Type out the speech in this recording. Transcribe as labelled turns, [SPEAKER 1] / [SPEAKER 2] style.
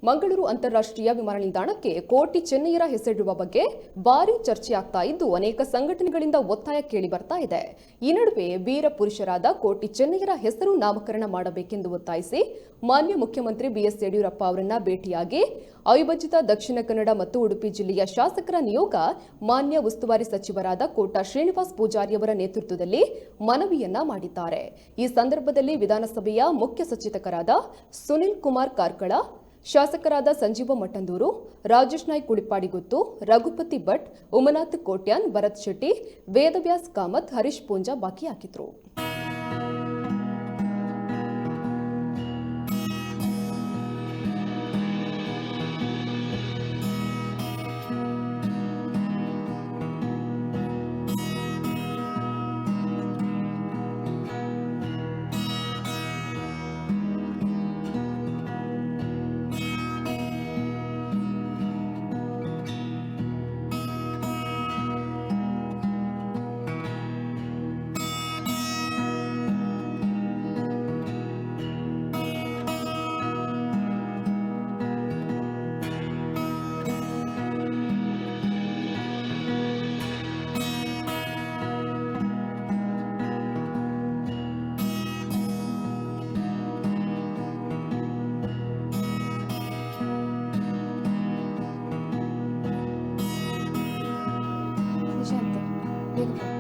[SPEAKER 1] ಮಂಗಳೂರು ಅಂತಾರಾಷ್ಟ್ರೀಯ ವಿಮಾನ ನಿಲ್ದಾಣಕ್ಕೆ ಕೋಟಿ ಚೆನ್ನಯ್ಯರ ಹೆಸರಿಡುವ ಬಗ್ಗೆ ಭಾರಿ ಚರ್ಚೆ ಆಗ್ತಾ ಇದ್ದು ಅನೇಕ ಸಂಘಟನೆಗಳಿಂದ ಒತ್ತಾಯ ಕೇಳಿ ಬರ್ತಾ ಇದೆ. ಈ ನಡುವೆ ವೀರ ಪುರುಷರಾದ ಕೋಟಿ ಚೆನ್ನಯ್ಯರ ಹೆಸರು ನಾಮಕರಣ ಮಾಡಬೇಕೆಂದು ಒತ್ತಾಯಿಸಿ ಮಾನ್ಯ ಮುಖ್ಯಮಂತ್ರಿ ಬಿಎಸ್ ಯಡಿಯೂರಪ್ಪ ಅವರನ್ನ ಭೇಟಿಯಾಗಿ ಅವಿಭಜಿತ ದಕ್ಷಿಣ ಕನ್ನಡ ಮತ್ತು ಉಡುಪಿ ಜಿಲ್ಲೆಯ ಶಾಸಕರ ನಿಯೋಗ ಮಾನ್ಯ ಉಸ್ತುವಾರಿ ಸಚಿವರಾದ ಕೋಟ ಶ್ರೀನಿವಾಸ್ ಪೂಜಾರಿ ಅವರ ನೇತೃತ್ವದಲ್ಲಿ ಮನವಿಯನ್ನ ಮಾಡಿದ್ದಾರೆ. ಈ ಸಂದರ್ಭದಲ್ಲಿ ವಿಧಾನಸಭೆಯ ಮುಖ್ಯ ಸಚೇತಕರಾದ ಸುನಿಲ್ ಕುಮಾರ್ ಕಾರ್ಕಳ, ಶಾಸಕರಾದ ಸಂಜೀವ ಮಠಂದೂರು, ರಾಜೇಶ್ ನಾಯ್ಕ್ ಕುಳಿಪಾಡಿಗುತ್ತು, ರಘುಪತಿ ಭಟ್, ಉಮನಾಥ್ ಕೋಟ್ಯಾನ್, ಭರತ್ ಶೆಟ್ಟಿ, ವೇದವ್ಯಾಸ್ ಕಾಮತ್, ಹರೀಶ್ ಪೂಂಜಾ ಭಾಗಿಯಾಗಿದ್ದರು. Gente,